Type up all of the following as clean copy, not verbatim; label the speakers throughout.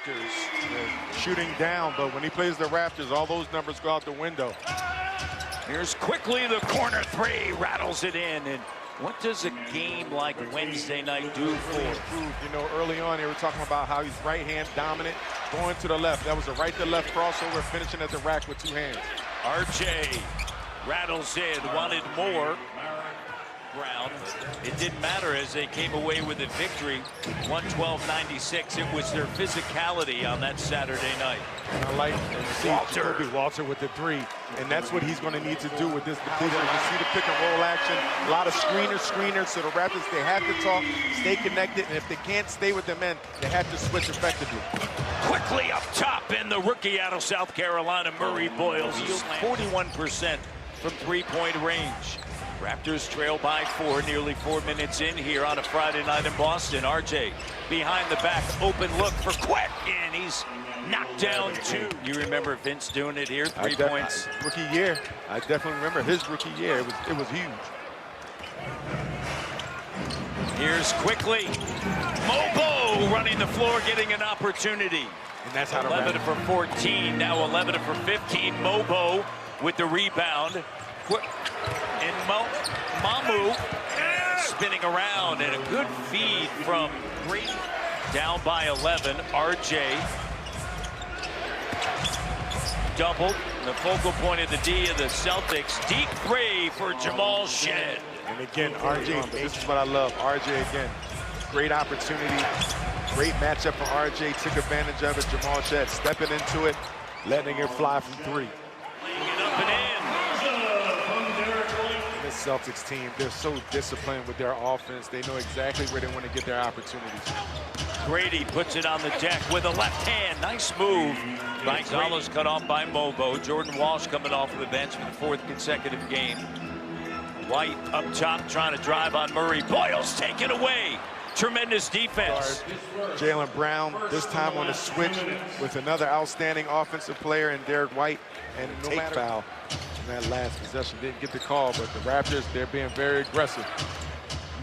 Speaker 1: Raptors shooting down, but when he plays the Raptors, all those numbers go out the window.
Speaker 2: Here's quickly the corner three, rattles it in. And what does a game like Wednesday night do for him?
Speaker 1: You know, early on they were talking about how he's right-hand dominant, going to the left. That was a right-to-left crossover, finishing at the rack with two hands.
Speaker 2: RJ rattles in, wanted more. Brown. It didn't matter as they came away with a victory, 112-96. It was their physicality on that Saturday night.
Speaker 1: And I like Walter with the three, and that's what he's going to need to do with this division. You see the pick and roll action, a lot of screeners. So the Raptors, they have to talk, stay connected, and if they can't stay with the men, they have to switch effectively.
Speaker 2: Quickly up top, and the rookie out of South Carolina, Murray Boyles, 41% from three-point range. Raptors trail by 4, nearly 4 minutes in here on a Friday night in Boston. RJ behind the back, open look for Quick, and he's knocked down 2. You remember Vince doing it here, 3 points?
Speaker 1: Rookie year, I definitely remember his rookie year. It was huge.
Speaker 2: Here's quickly Mobo running the floor, getting an opportunity.
Speaker 1: And that's how
Speaker 2: 11 for 14, now 11 for 15. Mobo with the rebound. And Mamu spinning around, and a good feed from Green. Down by 11, RJ doubled. The focal point of the D of the Celtics. Deep three for Jamal Shed.
Speaker 1: And again, RJ, this is what I love. RJ again, great opportunity, great matchup for RJ. Took advantage of it. Jamal Shed stepping into it, letting it fly from 3.
Speaker 2: Laying it up and in.
Speaker 1: This Celtics team, they're so disciplined with their offense. They know exactly where they want to get their opportunities.
Speaker 2: Grady puts it on the deck with a left hand. Nice move. Gonzalez cut off by Mobo. Jordan Walsh coming off of the bench for the 4th consecutive game. White up top trying to drive on Murray. Boyles taken away. Tremendous defense.
Speaker 1: Jaylen Brown, this time on the switch with another outstanding offensive player in Derek White, and take foul in that last possession. Didn't get the call, but the Raptors, they're being very aggressive.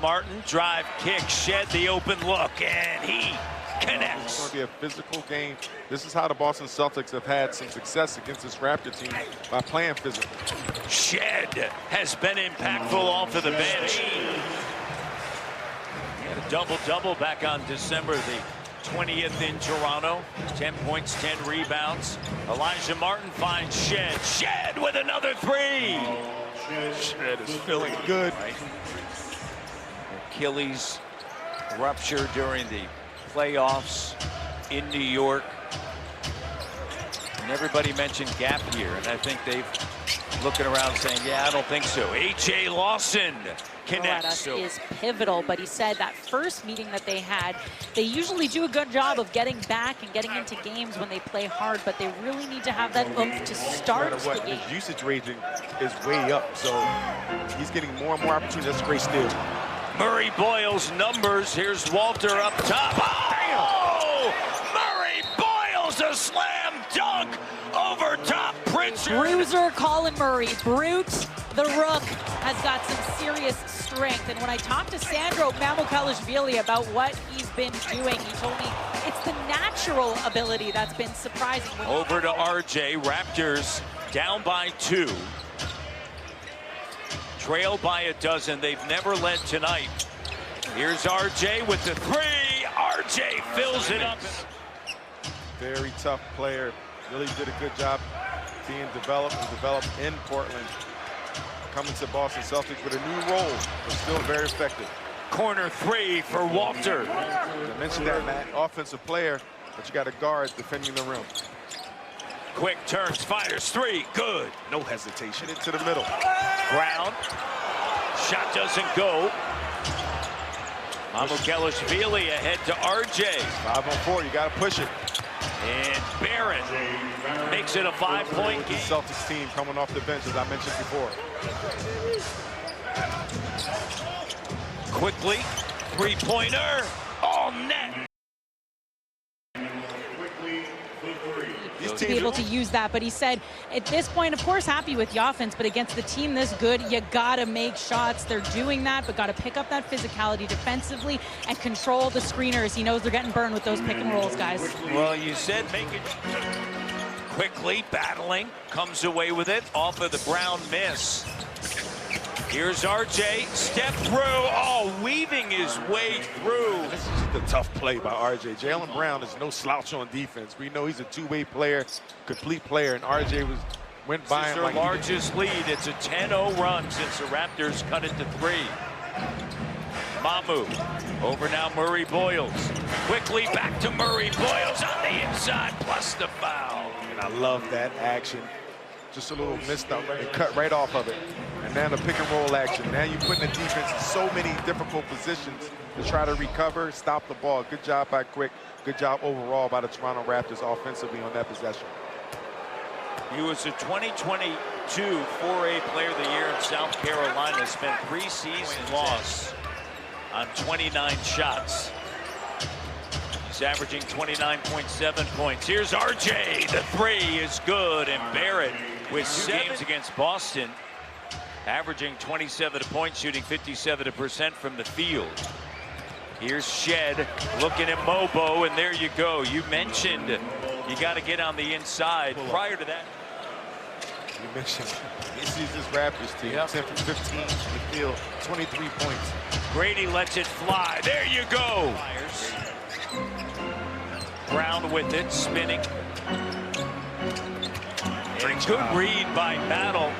Speaker 2: Martin, drive kick, Shed the open look, and he connects.
Speaker 1: It's going to be a physical game. This is how the Boston Celtics have had some success against this Raptor team, by playing physical.
Speaker 2: Shed has been impactful off of the bench. A double-double back on December the 20th in Toronto. 10 points, 10 rebounds. Elijah Martin finds Shed. Shed with another 3.
Speaker 1: Shed is feeling good.
Speaker 2: Right. Achilles rupture during the playoffs in New York. And everybody mentioned gap year, and I think they've looking around saying, yeah, I don't think so. H.A. Lawson connects.
Speaker 3: Is pivotal, but he said that first meeting that they had, they usually do a good job of getting back and getting into games when they play hard, but they really need to have that oomph to start the game.
Speaker 1: His usage rating is way up, so he's getting more and more opportunities. That's a great steal.
Speaker 2: Murray Boyles numbers. Here's Walter up top. Oh! Murray Boyles, a slam dunk over top.
Speaker 3: Bruiser Colin Murray, Brute, the Rook, has got some serious strength. And when I talked to Sandro Mamukelashvili about what he's been doing, he told me it's the natural ability that's been surprising.
Speaker 2: Over to RJ. Raptors down by 2. Trailed by a dozen. They've never led tonight. Here's RJ with the 3. RJ fills it up.
Speaker 1: Very tough player. Really did a good job being developed in Portland. Coming to Boston Celtics with a new role, but still very effective.
Speaker 2: Corner 3 for Walter.
Speaker 1: I mentioned that, Matt. Offensive player, but you got a guard defending the rim.
Speaker 2: Quick turns, fires 3, good.
Speaker 1: No hesitation into the middle.
Speaker 2: Brown, shot doesn't go. Mamukelashvili ahead to RJ.
Speaker 1: 5 on 4, you got to push it.
Speaker 2: And Barron makes it a 5-point game.
Speaker 1: The Celtics team coming off the bench, as I mentioned before.
Speaker 2: Quickly, 3-pointer, all net.
Speaker 1: These
Speaker 3: to be able to use that. But he said at this point, of course, happy with the offense, but against the team this good, you gotta make shots. They're doing that, but gotta pick up that physicality defensively and control the screeners. He knows they're getting burned with those pick and rolls, guys.
Speaker 2: Well, you said make it quickly, battling, comes away with it off of the Brown miss. Here's RJ, step through, oh, weaving his way through.
Speaker 1: This is just a tough play by RJ. Jaylen Brown is no slouch on defense. We know he's a two-way player, complete player, and RJ went by
Speaker 2: This is
Speaker 1: him
Speaker 2: their
Speaker 1: like
Speaker 2: largest lead. It's a 10-0 run since the Raptors cut it to 3. Mamu, over now Murray Boyles. Quickly back to Murray Boyles on the inside, plus the foul.
Speaker 1: And I love that action. Just a little missed up and cut right off of it. And now the pick and roll action. Now you're putting the defense in so many difficult positions to try to recover, stop the ball. Good job by Quick. Good job overall by the Toronto Raptors offensively on that possession.
Speaker 2: He was a 2022 4A Player of the Year in South Carolina. Spent 3 seasons loss on 29 shots. He's averaging 29.7 points. Here's RJ. The 3 is good, and Barrett with 2 games against Boston, averaging 27 points, shooting 57% from the field. Here's Shed looking at Mobo, and there you go. You mentioned you got to get on the inside. Prior to that,
Speaker 1: You mentioned this is this Raptors team. 10 for 15 from the field, 23 points.
Speaker 2: Grady lets it fly. There you go. Brown with it, spinning. And good read by Battle.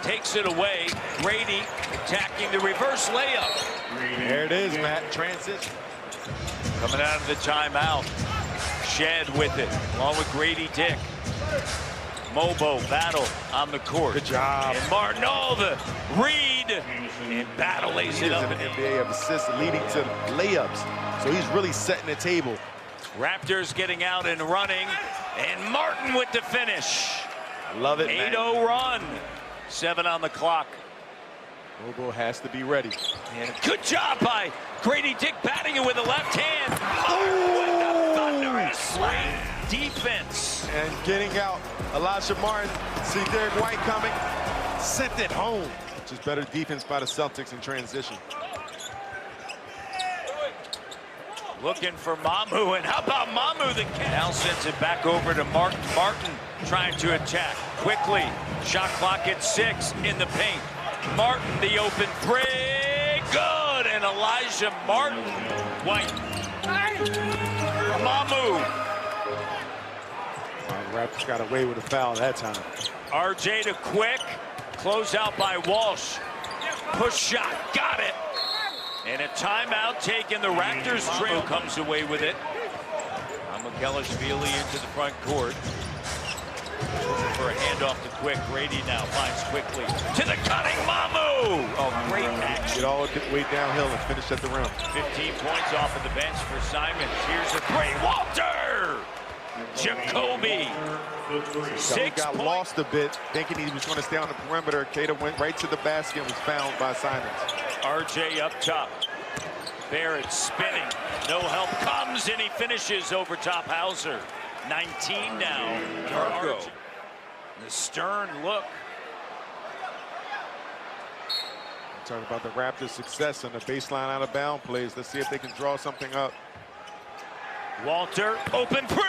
Speaker 2: Takes it away. Grady attacking the reverse layup.
Speaker 1: There it is, Matt. Transition.
Speaker 2: Coming out of the timeout. Shed with it, along with Grady Dick. Mobo, Battle on the court.
Speaker 1: Good job.
Speaker 2: And Martin, oh, the read. And Battle lays it up.
Speaker 1: An NBA of assists leading to layups. So he's really setting the table.
Speaker 2: Raptors getting out and running. And Martin with the finish.
Speaker 1: I love it,
Speaker 2: 8-0 run. 7 on the clock.
Speaker 1: Mobo has to be ready.
Speaker 2: And good job by Grady Dick batting it with the left hand. With the thunderous defense.
Speaker 1: And getting out, Elijah Martin, see Derek White coming, sent it home. Just better defense by the Celtics in transition.
Speaker 2: Looking for Mamu, and how about Mamu the catch? Now sends it back over to Martin. Martin trying to attack quickly. Shot clock at 6 in the paint. Martin the open 3, good, and Elijah Martin. White. Mamu.
Speaker 1: Raptors got away with a foul that time.
Speaker 2: RJ to Quick, close out by Walsh. Push shot, got it. And a timeout taken. The Raptors trail comes away with it. Mamukelashvili into the front court. Looking for a handoff to Quick. Grady now finds quickly to the cutting Mamu. Oh, great action.
Speaker 1: Get all the way downhill and finish at the rim.
Speaker 2: 15 points off of the bench for Simons. Here's a 3. Walter! Jacoby. 6
Speaker 1: got lost a bit, thinking he was going to stay on the perimeter. Keita went right to the basket and was fouled by Simons.
Speaker 2: RJ up top. Barrett spinning. No help comes, and he finishes over top Hauser. 19 now. Argo. The stern look.
Speaker 1: Talk about the Raptors' success on the baseline out of bound plays. Let's see if they can draw something up.
Speaker 2: Walter, open 3.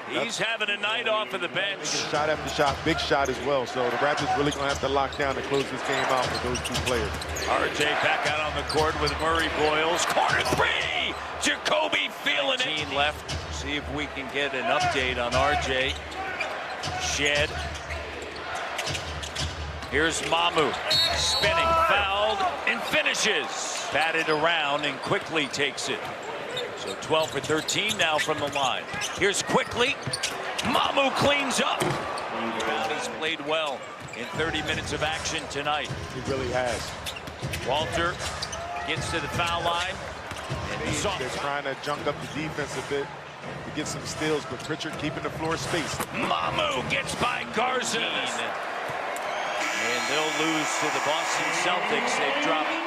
Speaker 2: He's having a night off of the bench.
Speaker 1: Shot after shot, big shot as well. So the Raptors really going to have to lock down to close this game out with those 2 players.
Speaker 2: RJ back out on the court with Murray Boyles. Corner 3. Jacoby feeling it. Left. See if we can get an update on RJ. Shed. Here's Mamu. Spinning, fouled, and finishes. Batted around and quickly takes it. So 12 for 13 now from the line. Here's Quickly. Mamu cleans up. He's played well in 30 minutes of action tonight.
Speaker 1: He really has.
Speaker 2: Walter gets to the foul line. And
Speaker 1: They're trying to junk up the defense a bit to get some steals, but Pritchard keeping the floor space.
Speaker 2: Mamu gets by Garzine. And they'll lose to the Boston Celtics. They've dropped